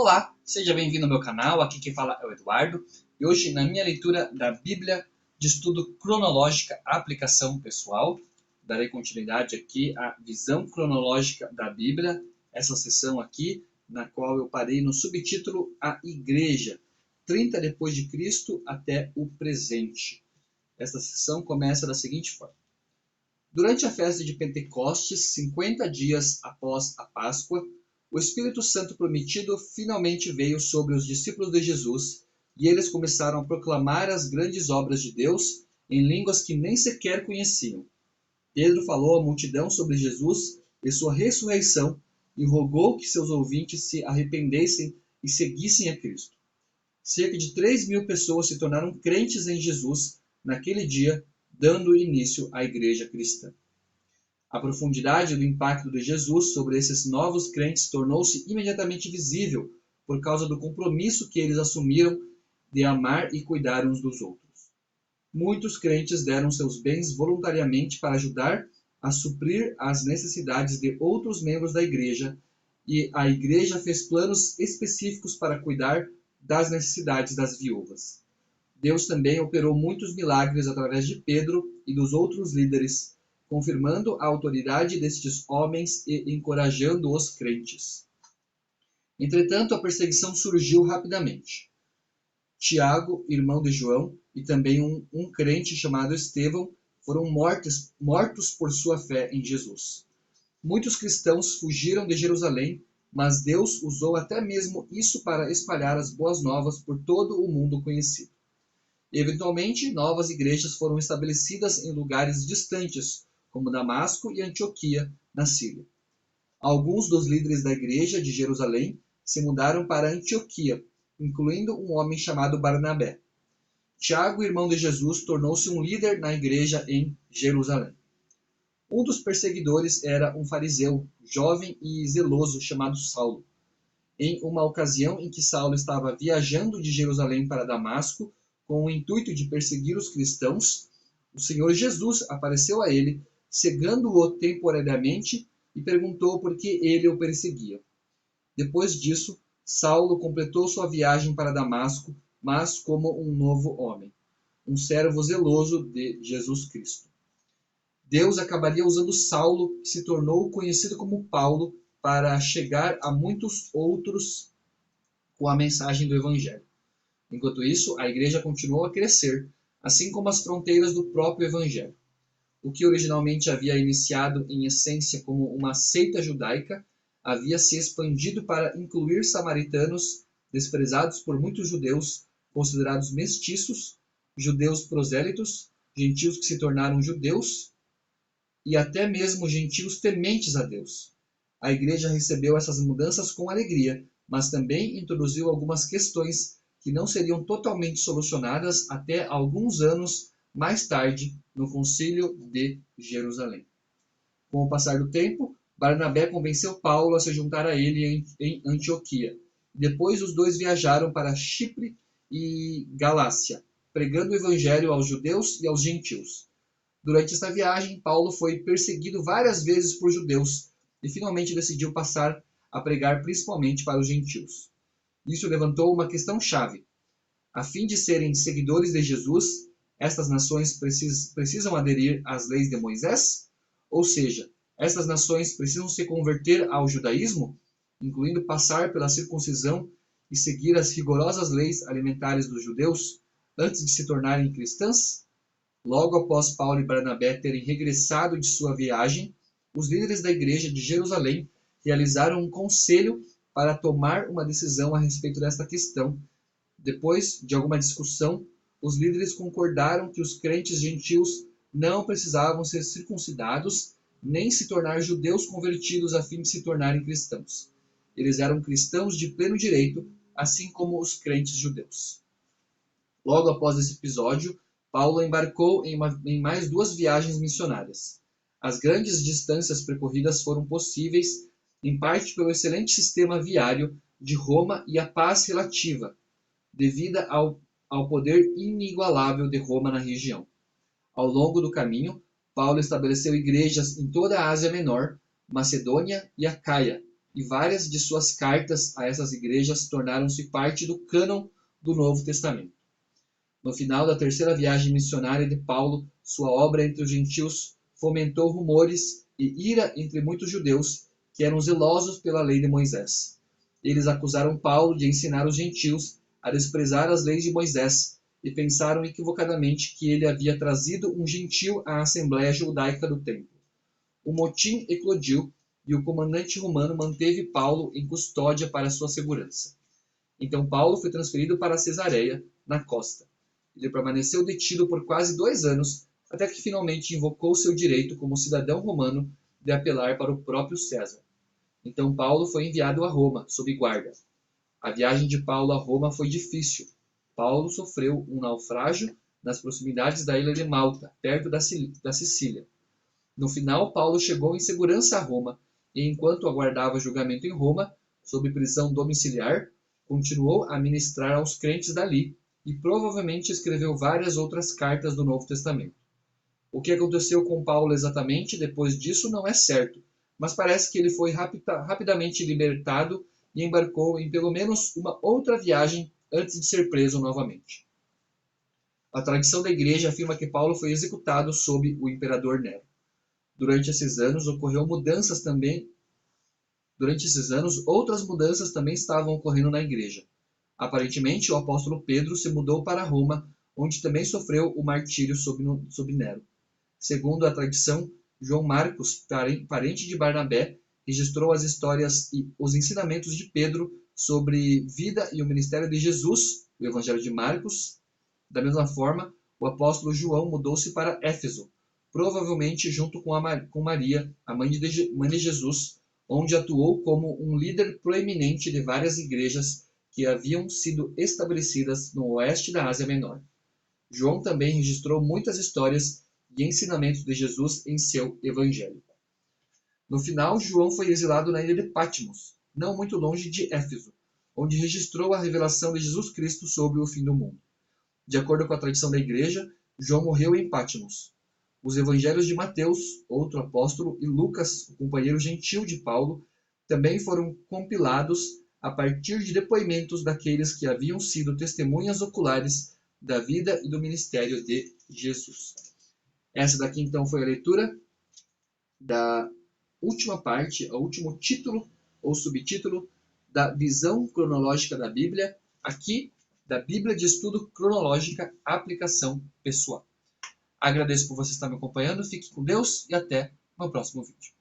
Olá, seja bem-vindo ao meu canal, aqui quem fala é o Eduardo. E hoje, na minha leitura da Bíblia de Estudo Cronológica Aplicação Pessoal, darei continuidade aqui à visão cronológica da Bíblia, essa sessão aqui, na qual eu parei no subtítulo A Igreja, 30 depois de Cristo até o presente. Esta sessão começa da seguinte forma. Durante a festa de Pentecostes, 50 dias após a Páscoa, o Espírito Santo prometido finalmente veio sobre os discípulos de Jesus e eles começaram a proclamar as grandes obras de Deus em línguas que nem sequer conheciam. Pedro falou à multidão sobre Jesus e sua ressurreição e rogou que seus ouvintes se arrependessem e seguissem a Cristo. Cerca de 3.000 pessoas se tornaram crentes em Jesus naquele dia, dando início à igreja cristã. A profundidade do impacto de Jesus sobre esses novos crentes tornou-se imediatamente visível por causa do compromisso que eles assumiram de amar e cuidar uns dos outros. Muitos crentes deram seus bens voluntariamente para ajudar a suprir as necessidades de outros membros da igreja, e a igreja fez planos específicos para cuidar das necessidades das viúvas. Deus também operou muitos milagres através de Pedro e dos outros líderes, confirmando a autoridade destes homens e encorajando os crentes. Entretanto, a perseguição surgiu rapidamente. Tiago, irmão de João, e também um crente chamado Estevão foram mortos por sua fé em Jesus. Muitos cristãos fugiram de Jerusalém, mas Deus usou até mesmo isso para espalhar as boas novas por todo o mundo conhecido. Eventualmente, novas igrejas foram estabelecidas em lugares distantes, como Damasco e Antioquia, na Síria. Alguns dos líderes da igreja de Jerusalém se mudaram para Antioquia, incluindo um homem chamado Barnabé. Tiago, irmão de Jesus, tornou-se um líder na igreja em Jerusalém. Um dos perseguidores era um fariseu, jovem e zeloso, chamado Saulo. Em uma ocasião em que Saulo estava viajando de Jerusalém para Damasco, com o intuito de perseguir os cristãos, o Senhor Jesus apareceu a ele, cegando-o temporariamente, e perguntou por que ele o perseguia. Depois disso, Saulo completou sua viagem para Damasco, mas como um novo homem, um servo zeloso de Jesus Cristo. Deus acabaria usando Saulo, que se tornou conhecido como Paulo, para chegar a muitos outros com a mensagem do Evangelho. Enquanto isso, a igreja continuou a crescer, assim como as fronteiras do próprio Evangelho. O que originalmente havia iniciado em essência como uma seita judaica, havia se expandido para incluir samaritanos desprezados por muitos judeus, considerados mestiços, judeus prosélitos, gentios que se tornaram judeus e até mesmo gentios tementes a Deus. A igreja recebeu essas mudanças com alegria, mas também introduziu algumas questões que não seriam totalmente solucionadas até alguns anos mais tarde no Concílio de Jerusalém. Com o passar do tempo, Barnabé convenceu Paulo a se juntar a ele em Antioquia. Depois os dois viajaram para Chipre e Galácia, pregando o evangelho aos judeus e aos gentios. Durante esta viagem, Paulo foi perseguido várias vezes por judeus e finalmente decidiu passar a pregar principalmente para os gentios. Isso levantou uma questão-chave. A fim de serem seguidores de Jesus, estas nações precisam aderir às leis de Moisés? Ou seja, estas nações precisam se converter ao judaísmo, incluindo passar pela circuncisão e seguir as rigorosas leis alimentares dos judeus, antes de se tornarem cristãs? Logo após Paulo e Barnabé terem regressado de sua viagem, os líderes da igreja de Jerusalém realizaram um conselho para tomar uma decisão a respeito desta questão. Depois de alguma discussão, os líderes concordaram que os crentes gentios não precisavam ser circuncidados nem se tornar judeus convertidos a fim de se tornarem cristãos. Eles eram cristãos de pleno direito, assim como os crentes judeus. Logo após esse episódio, Paulo embarcou em mais 2 viagens missionárias. As grandes distâncias percorridas foram possíveis, em parte pelo excelente sistema viário de Roma e a paz relativa, devida ao poder inigualável de Roma na região. Ao longo do caminho, Paulo estabeleceu igrejas em toda a Ásia Menor, Macedônia e Acaia, e várias de suas cartas a essas igrejas tornaram-se parte do cânon do Novo Testamento. No final da terceira viagem missionária de Paulo, sua obra entre os gentios fomentou rumores e ira entre muitos judeus que eram zelosos pela lei de Moisés. Eles acusaram Paulo de ensinar os gentios a desprezar as leis de Moisés e pensaram equivocadamente que ele havia trazido um gentio à Assembleia Judaica do Templo. O motim eclodiu e o comandante romano manteve Paulo em custódia para sua segurança. Então Paulo foi transferido para Cesareia, na costa. Ele permaneceu detido por quase 2 anos, até que finalmente invocou seu direito como cidadão romano de apelar para o próprio César. Então Paulo foi enviado a Roma, sob guarda. A viagem de Paulo a Roma foi difícil. Paulo sofreu um naufrágio nas proximidades da ilha de Malta, perto da Sicília. No final, Paulo chegou em segurança a Roma, e enquanto aguardava julgamento em Roma, sob prisão domiciliar, continuou a ministrar aos crentes dali e provavelmente escreveu várias outras cartas do Novo Testamento. O que aconteceu com Paulo exatamente depois disso não é certo, mas parece que ele foi rapidamente libertado e embarcou em pelo menos uma outra viagem antes de ser preso novamente. A tradição da igreja afirma que Paulo foi executado sob o imperador Nero. Durante esses anos, outras mudanças também estavam ocorrendo na igreja. Aparentemente, o apóstolo Pedro se mudou para Roma, onde também sofreu o martírio sob Nero. Segundo a tradição, João Marcos, parente de Barnabé, registrou as histórias e os ensinamentos de Pedro sobre vida e o ministério de Jesus, o Evangelho de Marcos. Da mesma forma, o apóstolo João mudou-se para Éfeso, provavelmente junto com Maria, a mãe de Jesus, onde atuou como um líder proeminente de várias igrejas que haviam sido estabelecidas no oeste da Ásia Menor. João também registrou muitas histórias e ensinamentos de Jesus em seu evangelho. No final, João foi exilado na ilha de Patmos, não muito longe de Éfeso, onde registrou a revelação de Jesus Cristo sobre o fim do mundo. De acordo com a tradição da igreja, João morreu em Patmos. Os evangelhos de Mateus, outro apóstolo, e Lucas, o companheiro gentil de Paulo, também foram compilados a partir de depoimentos daqueles que haviam sido testemunhas oculares da vida e do ministério de Jesus. Essa daqui então foi a leitura da última parte, o último título ou subtítulo da visão cronológica da Bíblia, aqui da Bíblia de Estudo Cronológica, Aplicação Pessoal. Agradeço por você estar me acompanhando, fique com Deus e até o próximo vídeo.